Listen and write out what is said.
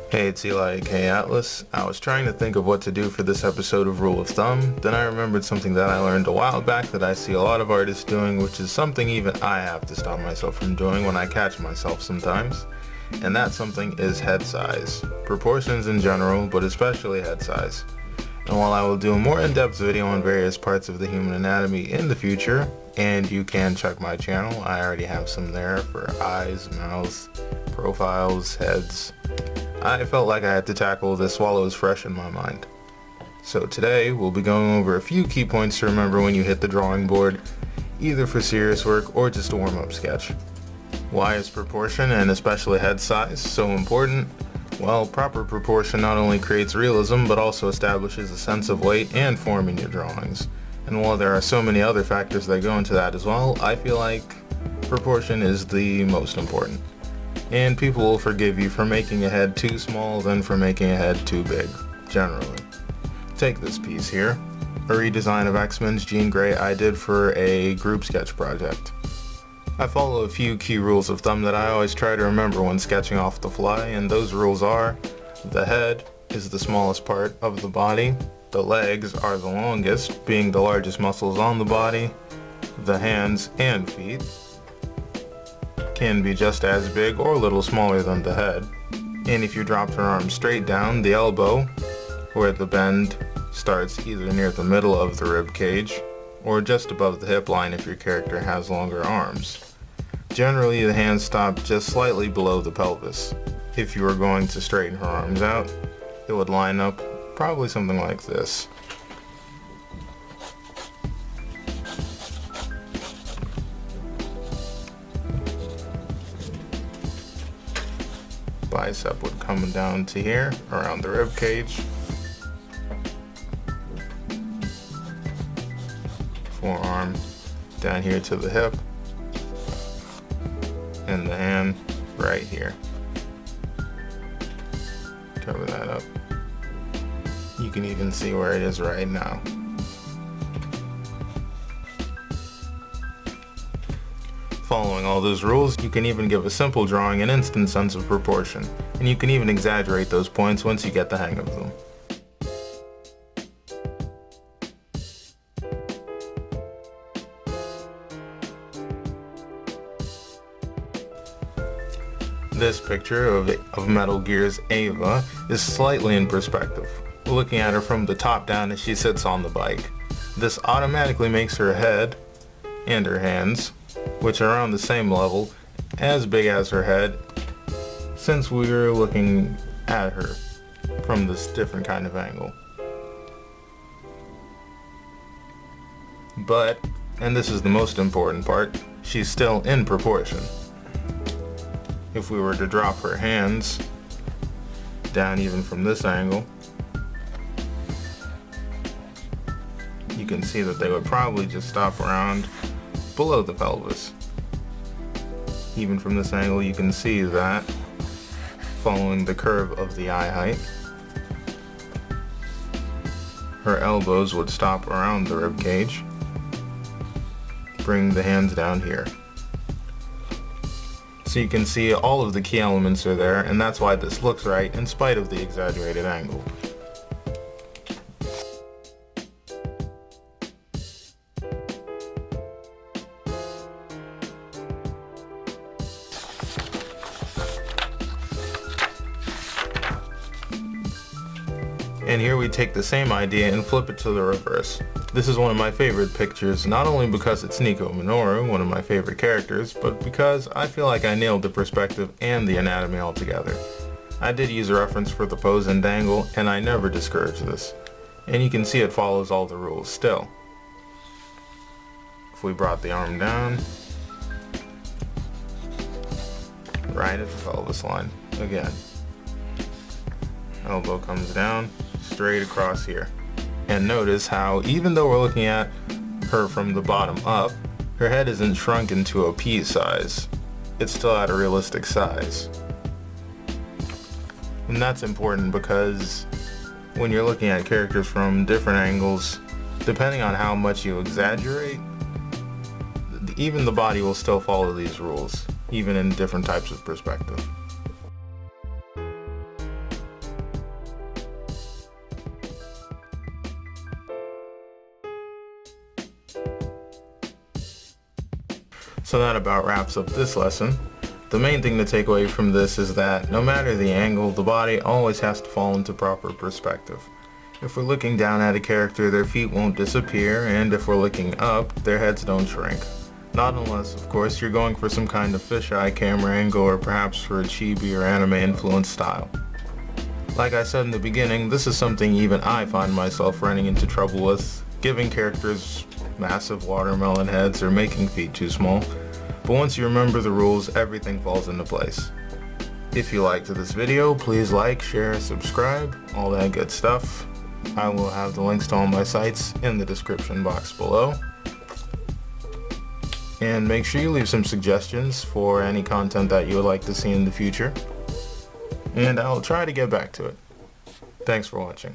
Hey, it's Eli, aka Atlas. I was trying to think of what to do for this episode of Rule of Thumb, then I remembered something that I learned a while back that I see a lot of artists doing, which is something even I have to stop myself from doing when I catch myself sometimes. And that something is head size. Proportions in general, but especially head size. And while I will do a more in-depth video on various parts of the human anatomy in the future, and you can check my channel, I already have some there for eyes, mouths, profiles, heads, I felt like I had to tackle this while it was fresh in my mind. So today, we'll be going over a few key points to remember when you hit the drawing board, either for serious work or just a warm-up sketch. Why is proportion, and especially head size, so important? Well, proper proportion not only creates realism, but also establishes a sense of weight and form in your drawings. And while there are so many other factors that go into that as well, I feel like proportion is the most important. And people will forgive you for making a head too small than for making a head too big, generally. Take this piece here, a redesign of X-Men's Jean Grey I did for a group sketch project. I follow a few key rules of thumb that I always try to remember when sketching off the fly, and those rules are: the head is the smallest part of the body, the legs are the longest, being the largest muscles on the body, the hands and feet can be just as big or a little smaller than the head. And if you dropped her arm straight down, the elbow, where the bend starts either near the middle of the rib cage or just above the hip line if your character has longer arms. Generally, the hands stop just slightly below the pelvis. If you were going to straighten her arms out, it would line up probably something like this. Bicep would come down to here, around the rib cage. Forearm down here to the hip. And the hand right here. Cover that up. You can even see where it is right now. Following all those rules, you can even give a simple drawing an instant sense of proportion, and you can even exaggerate those points once you get the hang of them. This picture of Metal Gear's Ava is slightly in perspective, looking at her from the top down as she sits on the bike. This automatically makes her head and her hands, which are on the same level, as big as her head, since we were looking at her from this different kind of angle. But, and this is the most important part, she's still in proportion. If we were to drop her hands down even from this angle, you can see that they would probably just stop around below the pelvis. Even from this angle, you can see that following the curve of the eye height, her elbows would stop around the rib cage, bring the hands down here. So you can see all of the key elements are there, and that's why this looks right in spite of the exaggerated angle. And here we take the same idea and flip it to the reverse. This is one of my favorite pictures, not only because it's Nico Minoru, one of my favorite characters, but because I feel like I nailed the perspective and the anatomy altogether. I did use a reference for the pose and angle, and I never discourage this. And you can see it follows all the rules still. If we brought the arm down, right at the pelvis line, again. Elbow comes down, straight across here. And notice how, even though we're looking at her from the bottom up, her head isn't shrunk into a pea size. It's still at a realistic size. And that's important because when you're looking at characters from different angles, depending on how much you exaggerate, even the body will still follow these rules, even in different types of perspective. So that about wraps up this lesson. The main thing to take away from this is that no matter the angle, the body always has to fall into proper perspective. If we're looking down at a character, their feet won't disappear, and if we're looking up, their heads don't shrink. Not unless, of course, you're going for some kind of fisheye camera angle or perhaps for a chibi or anime influenced style. Like I said in the beginning, this is something even I find myself running into trouble with, giving characters massive watermelon heads or making feet too small. But once you remember the rules, everything falls into place. If you liked this video, please like, share, subscribe, all that good stuff. I will have the links to all my sites in the description box below. And make sure you leave some suggestions for any content that you would like to see in the future. And I'll try to get back to it. Thanks for watching.